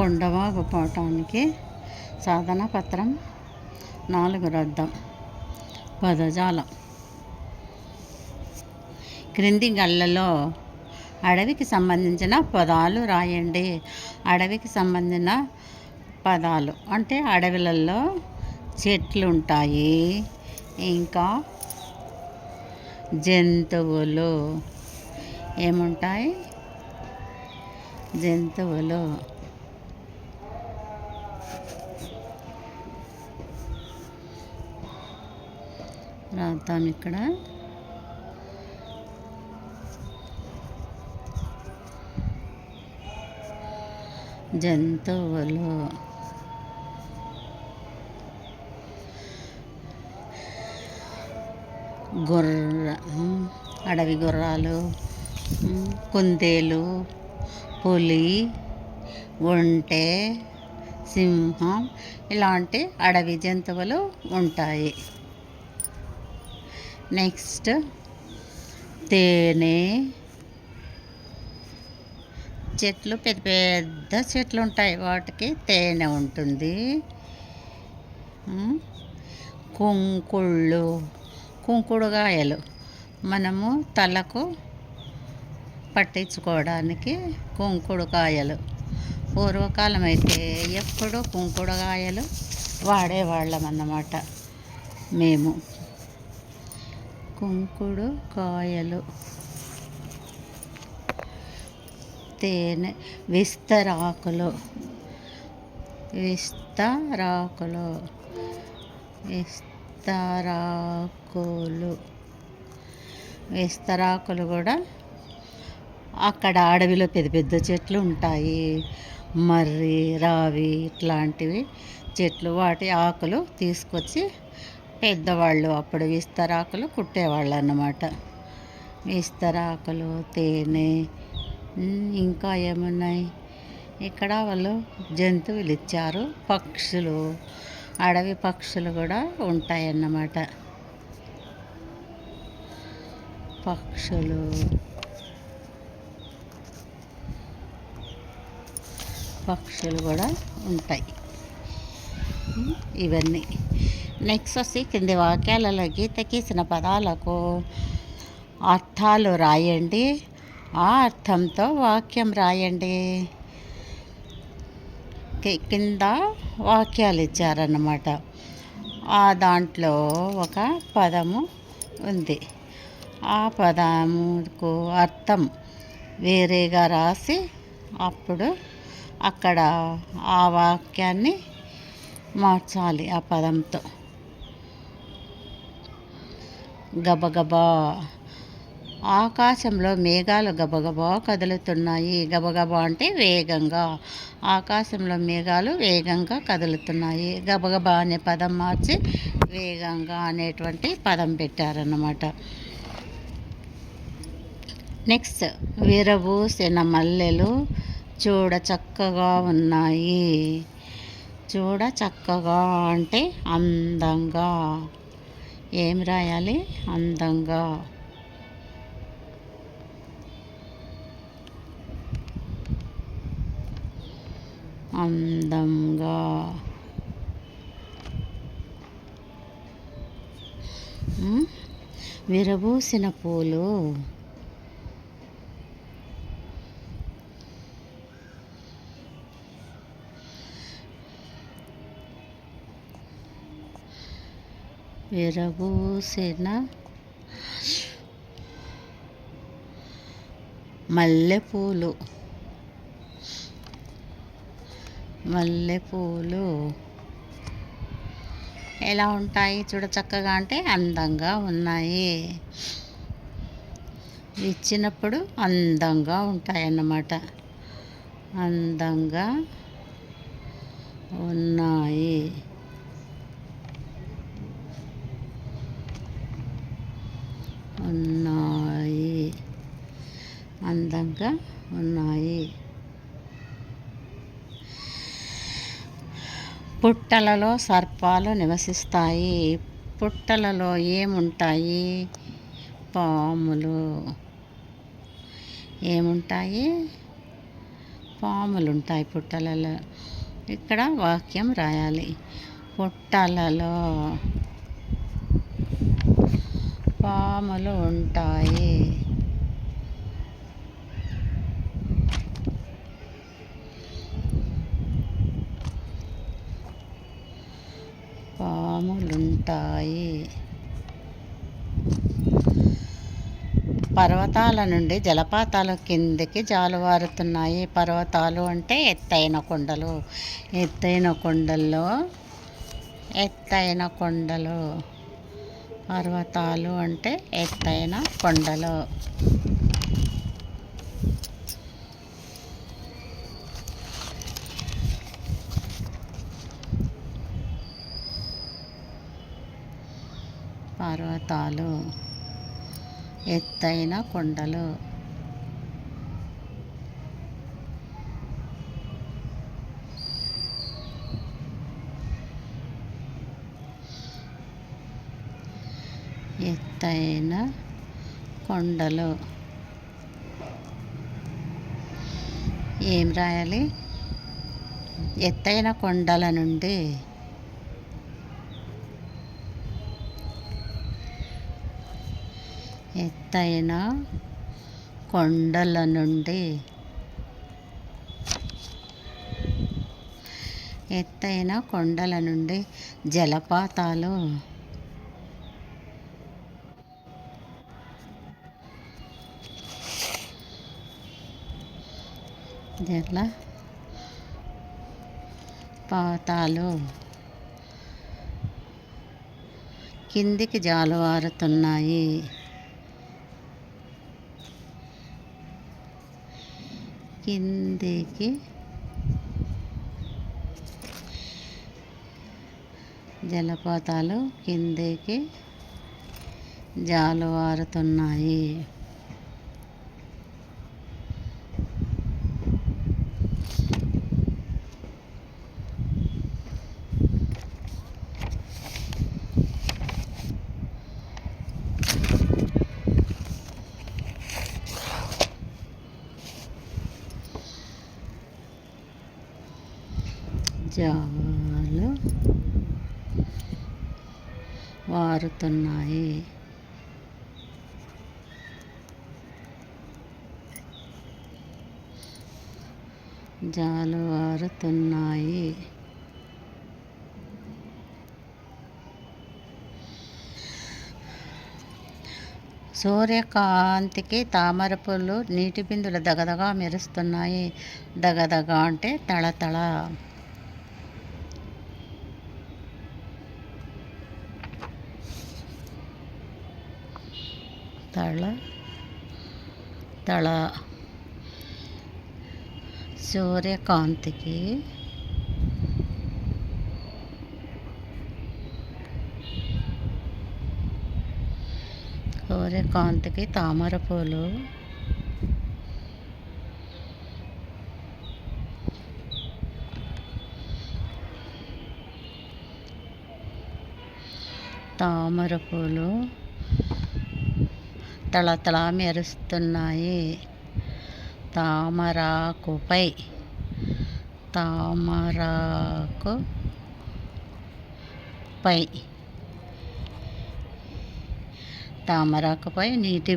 కొండవాగు పోవటానికి సాధన పత్రం 4 రద్దం. పదజాలం. క్రింది గళ్ళలో అడవికి సంబంధించిన పదాలు రాయండి. అడవికి సంబంధించిన పదాలు అంటే అడవులలో చెట్లు ఉంటాయి, ఇంకా జంతువులు ఏముంటాయి, జంతువులు. రాద్దాం ఇక్కడ. జంతువులు. అడవి గుర్రాలు, కుందేలు, పులి, ఒంటె, సింహం ఇలాంటి అడవి జంతువులు ఉంటాయి. నెక్స్ట్ తేనె. చెట్లు పెద్ద పెద్ద చెట్లు ఉంటాయి, వాటికి తేనె ఉంటుంది. కుంకుడుగాయలు మనము తలకు పట్టించుకోవడానికి కుంకుడుకాయలు. పూర్వకాలం అయితే ఎప్పుడూ కుంకుడుకాయలు వాడేవాళ్ళం అన్నమాట మేము. కుంకుడుకాయలు. తేనె. విస్తరాకులు. విస్తరాకులు. విస్తరాకులు. విస్తరాకులు కూడా అక్కడ అడవిలో పెద్ద పెద్ద చెట్లు ఉంటాయి, మర్రి, రావి ఇట్లాంటివి చెట్లు. వాటి ఆకులు తీసుకొచ్చి పెద్దవాళ్ళు అప్పుడు విస్తరాకులు కుట్టేవాళ్ళు అన్నమాట. విస్తరాకులు, తేనె. ఇంకా ఏమున్నాయి ఇక్కడ? వాళ్ళు జంతువులు ఇచ్చారు. పక్షులు, అడవి పక్షులు కూడా ఉంటాయన్నమాట. పక్షులు. పక్షులు కూడా ఉంటాయి. ఇవన్నీ. నెక్స్ట్ వచ్చి కింది వాక్యాలలో గీత గీసిన పదాలకు అర్థాలు రాయండి. ఆ అర్థంతో వాక్యం రాయండి. కింద వాక్యాలు ఇచ్చారన్నమాట. ఆ దాంట్లో ఒక పదము ఉంది. ఆ పదముకు అర్థం వేరేగా రాసి అప్పుడు అక్కడ ఆ వాక్యాన్ని మార్చాలి ఆ పదంతో. గబగబా. ఆకాశంలో మేఘాలు గబగబా కదులుతున్నాయి. గబగబా అంటే వేగంగా. ఆకాశంలో మేఘాలు వేగంగా కదులుతున్నాయి. గబగబా అనే పదం మార్చి వేగంగా అనేటువంటి పదం పెట్టారన్నమాట. నెక్స్ట్ విరబూసిన మల్లెలు చూడ చక్కగా ఉన్నాయి. చూడ చక్కగా అంటే అందంగా. ఏం రాయాలి? అందంగా. అందంగా. విరబూసిన పూలు. విరబూసిన మల్లెపూలు. మల్లెపూలు ఎలా ఉంటాయి? చూడ చక్కగా అంటే అందంగా ఉన్నాయి. ఇచ్చినప్పుడు అందంగా ఉంటాయన్నమాట. అందంగా ఉన్నాయి. ఉన్నాయి. అందంగా ఉన్నాయి. పుట్టలలో సర్పాలు నివసిస్తాయి. పుట్టలలో ఏముంటాయి? పాములు. ఏముంటాయి? పాములు ఉంటాయి పుట్టలలో. ఇక్కడ వాక్యం రాయాలి. పుట్టలలో పాములు ఉంటాయి. పాములుంటాయి. పర్వతాల నుండి జలపాతాలు కిందికి జాలువారుతున్నాయి. పర్వతాలు అంటే ఎత్తైన కొండలు. ఎత్తైన కొండల్లో ఎత్తైన కొండలు. పర్వతాలు అంటే ఎత్తైన కొండలు. పర్వతాలు ఎత్తైన కొండలు. ఎత్తైన కొండలు. ఏం రాయాలి? ఎత్తైన కొండల నుండి ఎత్తైన కొండల నుండి ఎత్తైన కొండల నుండి జలపాతాలు జలపాతాలు కిందికి జాలువారుతున్నాయి. కిందికి జలపాతాలు కిందికి జాలువారుతున్నాయి. జాలు వారుతున్నాయి. జాలువారుతున్నాయి. సూర్యకాంతికి తామర పూలు నీటి బిందులు దగదగా మెరుస్తున్నాయి. దగదగ అంటే తళతళ. తళ తళ. సూర్యకాంతికి తామర పూలు తళతళ మెరుస్తున్నాయి. తామరాకుపై తామరాకుపై నీటి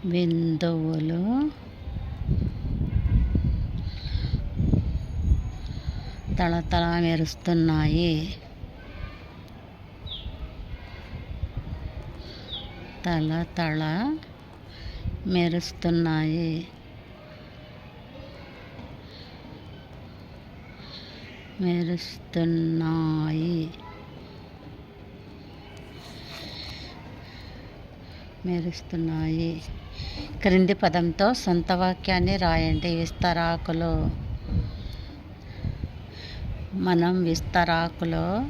బిందువులు తళతళ మెరుస్తున్నాయి. తళతళ మెరుస్తున్నాయి. మెరుస్తున్నాయి. క్రింది పదంతో సొంత వాక్యాన్ని రాయండి. విస్తరాకులు. మనం విస్తరాకులో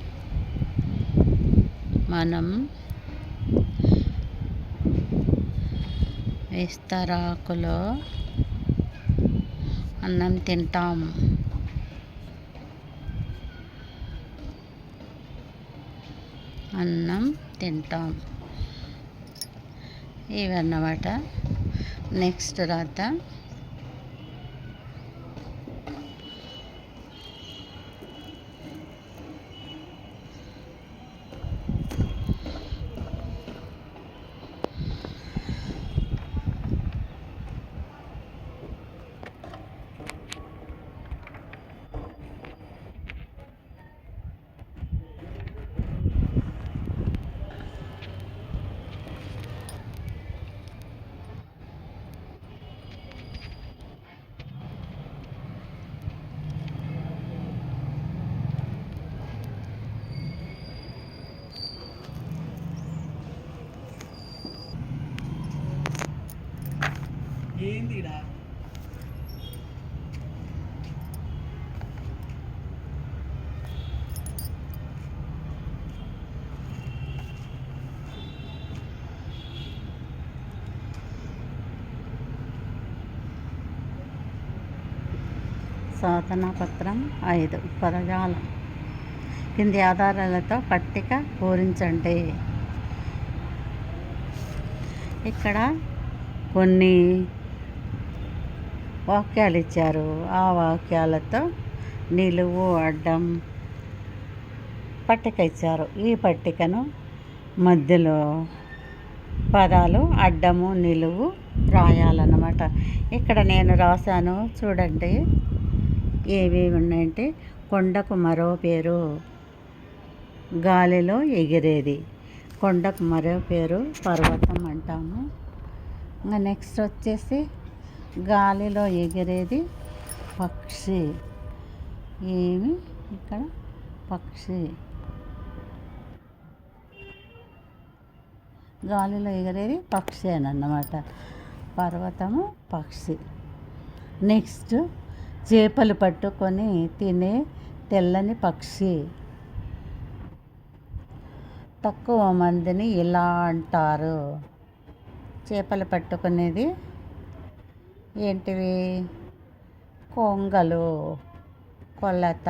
అన్నం తింటాం. అన్నం తింటాం. ఇవన్నమాట. నెక్స్ట్ రాద్దాం. ఏందిడా సాధనపత్రం 5 పదజాలం కింది ఆధారాలతో పట్టిక పూరించండి. ఇక్కడ కొన్ని వాక్యాలు ఇచ్చారు. ఆ వాక్యాలతో నిలువు అడ్డం పట్టిక ఇచ్చారు. ఈ పట్టికను మధ్యలో పదాలు అడ్డము నిలువు రాయాలన్నమాట. ఇక్కడ నేను రాశాను చూడండి. ఏవి ఉన్నాయంటే కొండకు మరో పేరు గాలిలో ఎగిరేది. కొండకు మరో పేరు పర్వతం అంటాము. ఇంకా నెక్స్ట్ వచ్చేసి గాలిలో ఎగిరేది పక్షి. ఏమి ఇక్కడ పక్షి, గాలిలో ఎగిరేది పక్షి అని అన్నమాట. పర్వతము పక్షి. నెక్స్ట్ చేపలు పట్టుకొని తినే తెల్లని పక్షి. తక్కువ మందిని ఇలా అంటారు. చేపలు పట్టుకునేది ఏంటివి? కొంగలు, కొలత.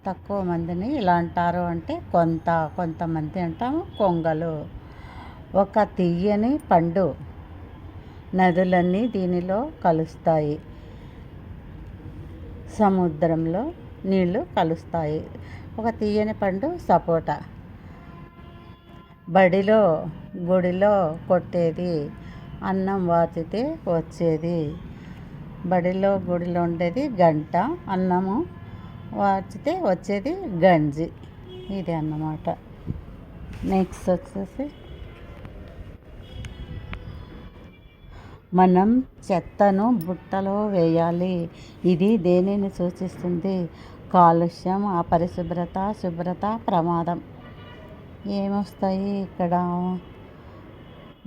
తక్కువ మందిని ఇలా అంటారు అంటే కొంతమంది అంటాము కొంగలు. ఒక తీయని పండు. నదులన్నీ దీనిలో కలుస్తాయి. సముద్రంలో నీళ్లు కలుస్తాయి. ఒక తీయని పండు సపోటా. బడిలో గుడిలో కొట్టేది. అన్నం వాచితే వచ్చేది. బడిలో గుడిలో ఉండేది గంట. అన్నము వాచితే వచ్చేది గంజి. ఇది అన్నమాట. నెక్స్ట్ వచ్చేసి మనం చెత్తను బుట్టలో వేయాలి. ఇది దేనిని సూచిస్తుంది? కాలుష్యం, అపరిశుభ్రత, శుభ్రత, ప్రమాదం. ఏమొస్తాయి ఇక్కడ?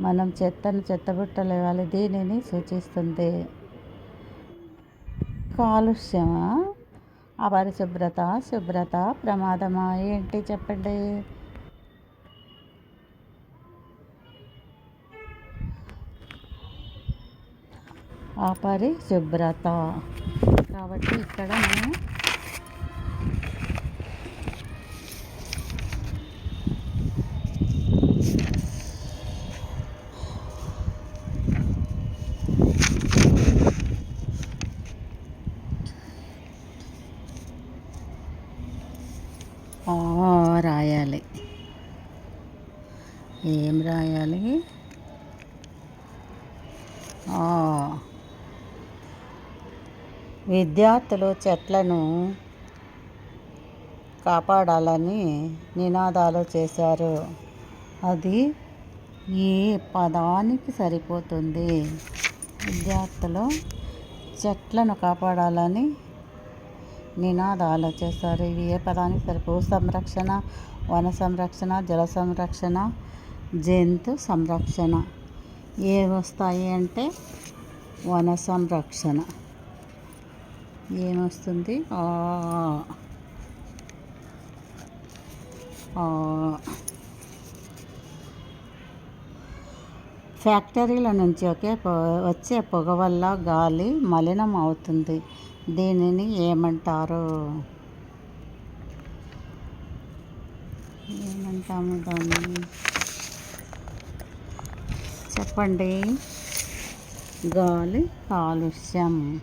మనం చెత్తను చెత్తబుట్టలో వేయాలి. దీనిని సూచిస్తుంది. కాలుష్యమా, అపరిశుభ్రత, శుభ్రత, ప్రమాదమా? ఏంటి చెప్పండి. అపరిశుభ్రత. కాబట్టి ఇక్కడ నేను రాయాలి. ఏం రాయాలి? విద్యార్థులు చెట్లను కాపాడాలని నినాదాలు చేశారు. అది ఏ పదానికి సరిపోతుంది? విద్యార్థులు చెట్లను కాపాడాలని నినాదాలు చేశారు. ఇవి ఏ పదానికి సరిపో? సంరక్షణ, వన సంరక్షణ, జల సంరక్షణ, జంతు సంరక్షణ. ఏమొస్తాయి అంటే వన సంరక్షణ. ఏమొస్తుంది? ఫ్యాక్టరీల నుంచి వచ్చే పొగ వల్ల గాలి మలినం అవుతుంది. దీనిని ఏమంటారు? ఏమంటాము దాన్ని చెప్పండి. గాలి కాలుష్యం.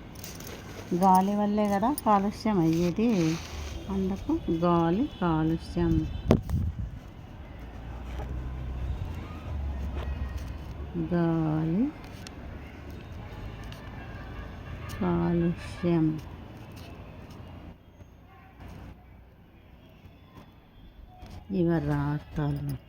గాలి వల్లే కదా కాలుష్యం అయ్యేది. అందుకు గాలి కాలుష్యం. గాలి కాలుష్యం. ఇవి రాష్ట్రాలు.